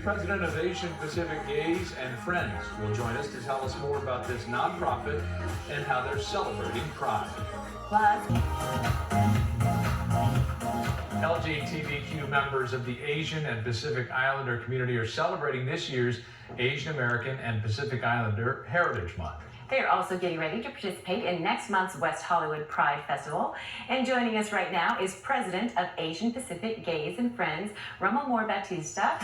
President of Asian Pacific Gays and Friends will join us to tell us more about this nonprofit and how they're celebrating Pride. Plus, LGBTQ members of the Asian and Pacific Islander community are celebrating this year's Asian American and Pacific Islander Heritage Month. they are also getting ready to participate in next month's West Hollywood Pride Festival. And joining us right now is President of Asian Pacific Gays and Friends, Rummel Bautista.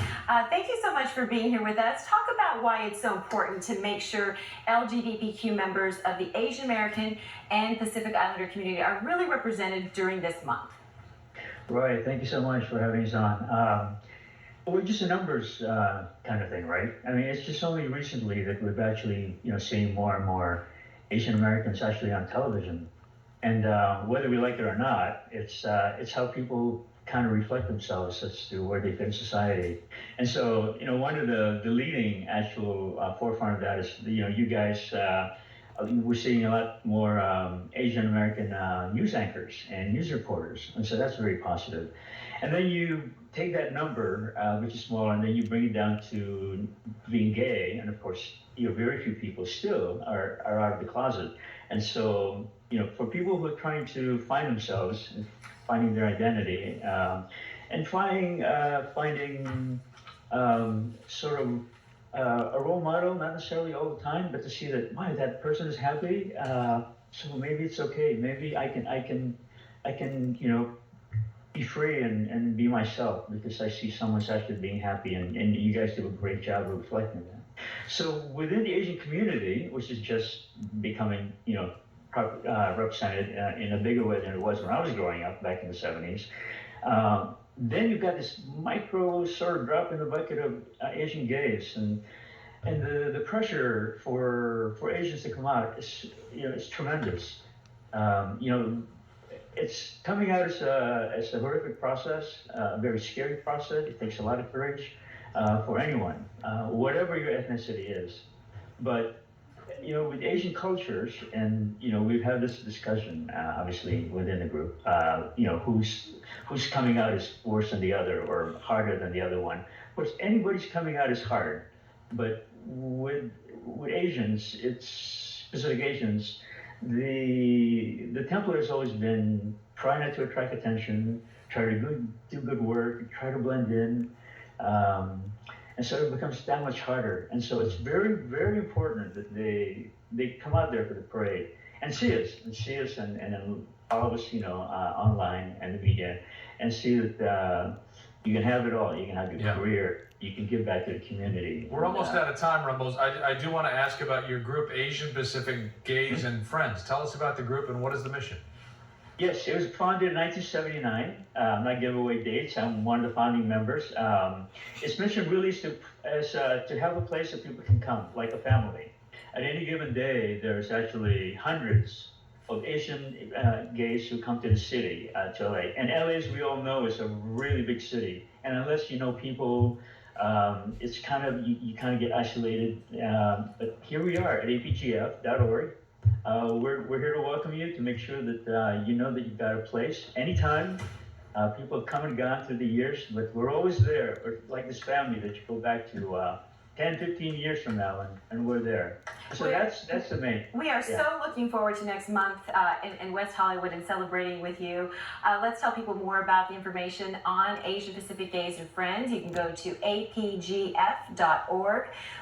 Thank you so much for being here with us. Talk about why it's so important to make sure LGBTQ members of the Asian American and Pacific Islander community are really represented during this month. Right, thank you so much for having us on. We're just a numbers kind of thing, right? I mean, it's just only recently that we've actually, seeing more and more Asian Americans actually on television, and whether we like it or not, it's how people kind of reflect themselves as to where they fit in society. And so, one of the leading actual forefront of that is, you guys. We're seeing a lot more Asian American news anchors and news reporters, and so that's very positive. And then you take that number, which is small, and then you bring it down to being gay, and of course, very few people still are out of the closet. And so, for people who are trying to find themselves, and finding their identity, and finding sort of a role model, not necessarily all the time, but to see that, wow, that person is happy, so maybe it's okay. Maybe I can, be free and be myself because I see someone's actually being happy, and you guys do a great job of reflecting that. So within the Asian community, which is just becoming, represented in a bigger way than it was when I was growing up back in the 70s, then you've got this micro sort of drop in the bucket of Asian gays, and the pressure for Asians to come out is it's tremendous. It's coming out as a horrific process, a very scary process. It takes a lot of courage for anyone, whatever your ethnicity is. But with Asian cultures, and we've had this discussion obviously within the group. Who's coming out is worse than the other or harder than the other one. Of course, anybody's coming out is hard, but with Asians, it's Pacific Asians. The template has always been try not to attract attention, try to do good work, try to blend in. And so it becomes that much harder. And so it's very, very important that they come out there for the parade and see us, and follow us, online and the media, and see that you can have it all. You can have your career. You can give back to the community. We're almost out of time, Rummel. I do want to ask about your group, Asian Pacific Gays and Friends. Tell us about the group and what is the mission? Yes, it was founded in 1979. I'm not giving away dates. I'm one of the founding members. Its mission really is to have a place that people can come, like a family. At any given day, there's actually hundreds of Asian gays who come to the city, to LA. And LA, as we all know, is a really big city. And unless you know people, it's kind of, you kind of get isolated. But here we are at apgf.org. We're here to welcome you, to make sure that you know that you've got a place anytime. People have come and gone through the years, but we're always there. We're like this family that you go back to 10, 15 years from now, and we're there. So that's the main. We are so looking forward to next month in West Hollywood and celebrating with you. Let's tell people more about the information on Asian Pacific Gays and Friends. You can go to apgf.org.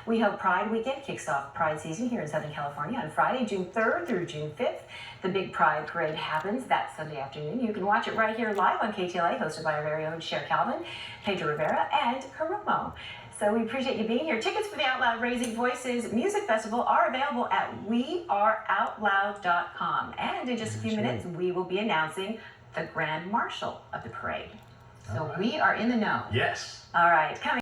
We hope Pride Weekend kicks off Pride season here in Southern California on Friday, June 3rd through June 5th. The big Pride Parade happens that Sunday afternoon. You can watch it right here live on KTLA, hosted by our very own Cher Calvin, Pedro Rivera, and Karumo. So we appreciate you being here. Tickets for the Out Loud Raising Voices Music Festival are available at weareoutloud.com. And in just a few minutes, we will be announcing the Grand Marshal of the parade. So we are in the know. Yes. All right. Coming